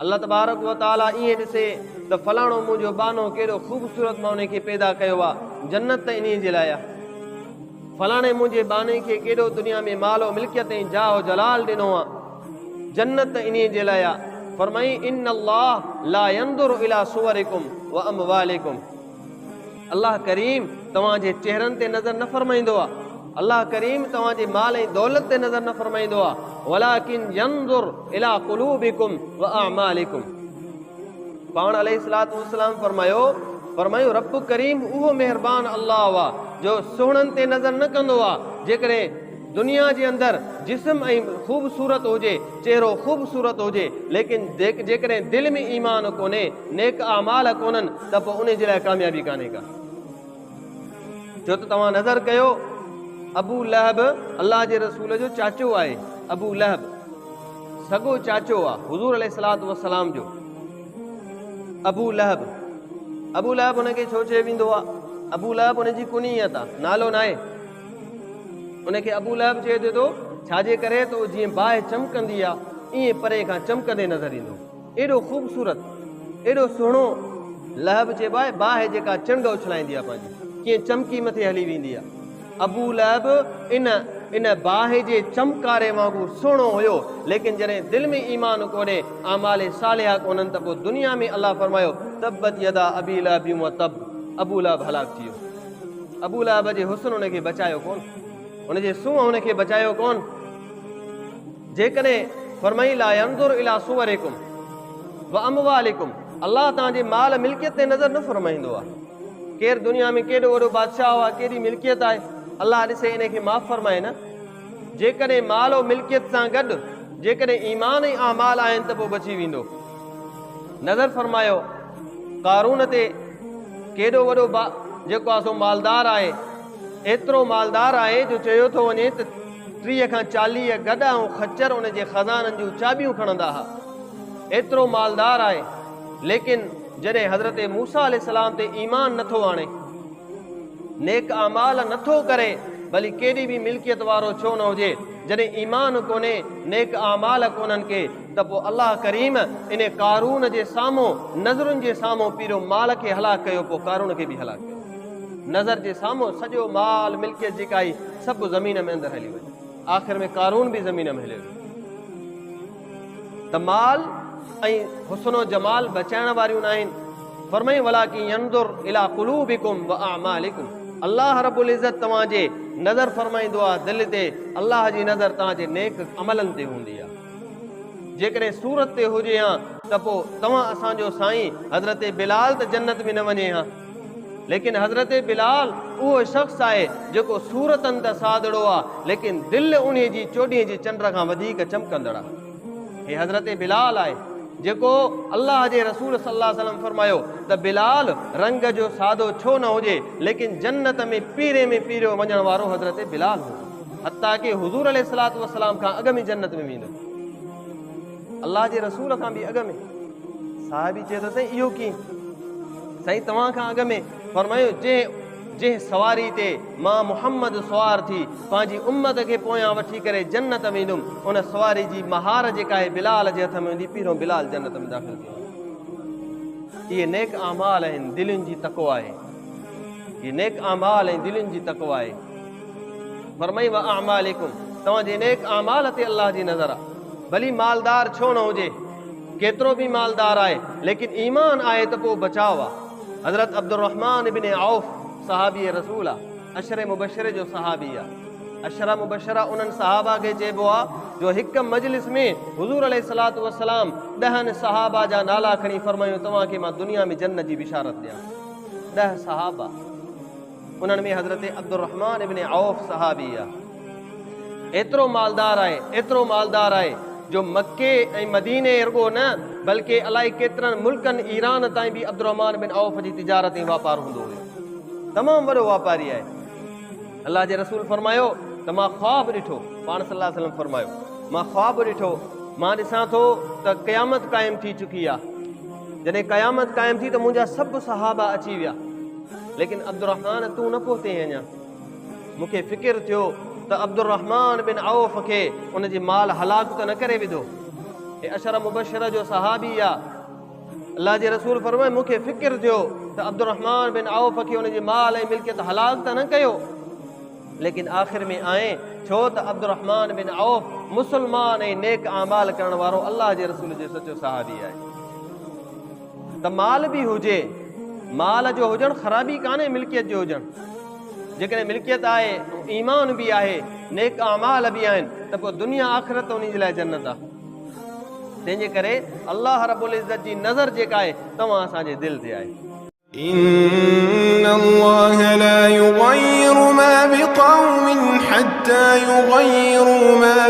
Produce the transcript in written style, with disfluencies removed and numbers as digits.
अल्लाह तबारक व तआला ईअं ॾिसे त फलाणो मुंहिंजो बानो कहिड़ो ख़ूबसूरत मां उनखे पैदा कयो आहे, जन्नत त इन जे लाइ आहे। फलाणे मुंहिंजे बाने खे केॾो दुनिया में मालो मिल्कियत ऐं जाओ जलाल ॾिनो आहे, जन्नत त इन जे लाइ आहे। फरमाई इन अल्लाह ला यंदुरु इला सुवरिकुम व अमवालिकुम, अल्लाह करीम तव्हांजे चेहरनि ते नज़र न फरमाईंदो आहे, अल्लाह करीम तव्हांजे माल ऐं दौलत ते नज़र न फरमाईंदो आहे, वलाकिन यंदुर इला कुलूबिकुम व अमालिकुम। पाण अलैहिस्सलातु वस्सलाम फरमायो रब करीम उहो महिरबान अल्लाह आहे जो सुहिणनि ते नज़र न कंदो आहे। जेकॾहिं दुनिया जे अंदरि जिस्म ऐं ख़ूबसूरत हुजे, चेहरो ख़ूबसूरत हुजे, लेकिन जेकॾहिं दिलि में ईमान कोन्हे, नेक आमाल कोन्हनि, त पोइ उन जे लाइ कामयाबी कान्हे का। छो त तव्हां नज़र कयो, अबू लहब अल्लाह जे रसूल जो चाचो आहे। अबू लहब सॻो चाचो आहे हुज़ूर अलैहिस्सलातु वस्सलाम जो। अबू लहब हुनखे छो चयो वेंदो आहे? अबू लहब हुनजी कुनियत आहे, नालो न आहे। उनखे अबू लहब चए थो छाजे करे? त उहो जीअं बाहि चमकंदी आहे ईअं परे खां चमकंदे नज़र ईंदो, एॾो ख़ूबसूरत, एॾो सुहिणो। लहब चइबो आहे बाहि जेका चिंग उछलाईंदी आहे पंहिंजी, कीअं चमकी मथे हली वेंदी आहे। अबू लहब इन बाहि जे चमकारे वांगुरु सुहिणो हुयो, लेकिन जॾहिं दिलि में ईमान कोन्हे, आमाले सालिहा कोन्हनि, त पोइ दुनिया में अलाह फरमायो तब्बत यदा अबी लहब व तब, अबू लहब हलाक थी वियो। अबू लहब जे हुस्न हुनखे बचायो कोन, हुनजे सूंहं हुनखे बचायो कोन। जेकॾहिं फरमाई ला यंदुर इला सुवरिकुम व अमवालिकुम, अल्लाह तव्हांजे माल मिल्कियत ते नज़र न फरमाईंदो आहे। केरु दुनिया में केॾो वॾो बादशाह आहे, केॾी मिल्कियत आहे, अल्लाह ॾिसे इनखे माफ़ फरमाए न। जेकॾहिं माल ऐं मिल्कियत सां गॾु जेकॾहिं ईमान ऐं आमाल आहिनि त पोइ बची वेंदो। नज़र फरमायो कारून ते, केॾो वॾो जेको आहे सो मालदार आहे, एतिरो मालदार आहे जो चयो थो वञे त 30 खां 40 गॾ ऐं खच्चर उनजे खज़ाननि जूं चाबियूं खणंदा हुआ, एतिरो मालदार आहे। लेकिन जॾहिं हज़रत मूसा अलैहिस्सलाम ते ईमान नथो आणे, नेक आमाल नथो करे, भली केॾी बि मिल्कियत वारो छो न हुजे, जॾहिं ईमान कोन्हे, नेक आमाल कोन्हनि के, त पोइ अल्लाह करीम इन कारून जे साम्हूं, नज़रुनि जे साम्हूं पहिरियों माल खे हलाक कयो, पोइ कारून खे बि हलाक कयो। नज़र जे साम्हूं सॼो माल मिल्कियत जेका आई सभु ज़मीन में अंदरि हली वई, आख़िर में कारून बि ज़मीन में हलियो। त माल ऐं हुस्नो जमाल बचाइण वारियूं न आहिनि। फरमाई वलाकिन यंदुर इला कुलूबिकुम व अमालिकुम, अल्लाह रब्बुल इज़्ज़त तव्हांजे नज़र फरमाईंदो आहे दिलि ते, अल्लाह जी नज़र तव्हांजे नेक अमलनि ते हूंदी आहे। जेकॾहिं सूरत ते हुजे हा त पोइ तव्हां असांजो साईं हज़रत बिलाल त जन्नत में न वञे हा, लेकिन हज़रत बिलाल उहो शख़्स आहे जेको सूरतनि त सादड़ो आहे, लेकिन दिलि उन जी चोॾीअ जी चंड खां वधीक चमकंदड़ आहे। हे हज़रत बिलाल आहे जेको अल्लाह जे रसूल सल्लल्लाहु अलैहि वसल्लम फरमायो त बिलाल रंग जो सादो छो न हुजे, लेकिन जन्नत में पीरे में पीरो वञण वारो हज़रत बिलाल हो, हत्ता कि हुज़ूर अलैहिस्सलातु वस्सलाम खां अॻु में जन्नत में वेंदो, अल्लाह जे रसूल खां बि अॻु में। साहिबी चए थो साईं इहो कीअं? साईं तव्हां खां अॻु में फरमायो जंहिं सवारी ते मां मुहम्मद सवार थी पंहिंजी उम्मत खे पोयां वठी करे जन्नत वेंदुमि, उन सवारी जी महार जेका आहे बिलाल जे हथ में हूंदी, पहिरियों बिलाल जन्नत में दाख़िल थी। इहे नेक आमाल आहिनि, दिलुनि जी तक़वा आहे, इहे नेक आमाल ऐं दिलुनि जी तक़वा आहे। फरमाई व अमालिकुम, तव्हांजे नेक आमाल ते अल्लाह जी नज़र आहे। भली मालदार छो न हुजे, केतिरो बि मालदार आहे, लेकिन ईमान आहे त पोइ बचाव आहे। हज़रत अब्दुर्रहमान इब्न औफ सहाबी रसूल आहे, अशरे मुबशरे जो सहाबी आहे। अशरा मुबशरा उन्हनि सहाबा खे चइबो आहे जो हिकु मजलिस में हुज़ूर अलैहिस्सलातु वस्सलाम 10 सहाबा जा नाला खणी फरमायूं तव्हांखे मां दुनिया में जन्नत जी बिशारत ॾियां। 10 सहाबा, उन्हनि में हज़रत अब्दुर्रहमान इब्न औफ सहाबी आहे। एतिरो मालदार आहे जो मक्के ऐं मदीने रुगो न बल्कि अलाए केतिरनि मुल्कनि ईरान ताईं बि अब्दुर्रहमान बिन औफ जी तिजारत ऐं वापार हूंदो हुयो, तमामु वॾो वापारी आहे। अल्लाह जे रसूल फरमायो त मां ख्वाब ॾिठो, पाण सल्लल्लाहु अलैहि वसल्लम फरमायो मां ख्वाब ॾिठो, मां ॾिसां थो त क़यामत क़ाइमु थी चुकी आहे। जॾहिं क़यामत क़ाइमु थी त मुंहिंजा सभु सहाबा अची विया, लेकिन अब्दुर्रहमान तूं न पहुते अञा। मूंखे फ़िकिर थियो त अब्दुर्रहमान बिन औफ खे उनजे माल हलाक त न करे विधो, अशर मुबशर जो सहाबी आहे। अल्लाह जे रसूल फरमाए मूंखे फ़िक्र थियो त अब्दुर्रहमान बिन औफ खे उनजे माल ऐं मिल्कियत हलाल त न कयो, लेकिन आख़िर में आए छो त अब्दुर्रहमान बिन औफ मुसलमान ऐं नेक आमाल करण वारो अल्लाह जे रसूल जो सचो सहाबी आहे। त माल बि हुजे, माल जो हुजणु ख़राबी कान्हे, मिल्कियत जो हुजणु, जेकॾहिं मिल्कियत आहे, ईमान बि आहे, नेक आमाल बि आहिनि, त पोइ दुनिया आख़िरत उन जे लाइ जन्नत आहे। तंहिंजे करे अल्लाह रब्बुल इज़्ज़त जी नज़र जेका आहे तव्हां असांजे दिलि ते आहे। إن الله لا يغير ما بقوم حتى يغيروا ما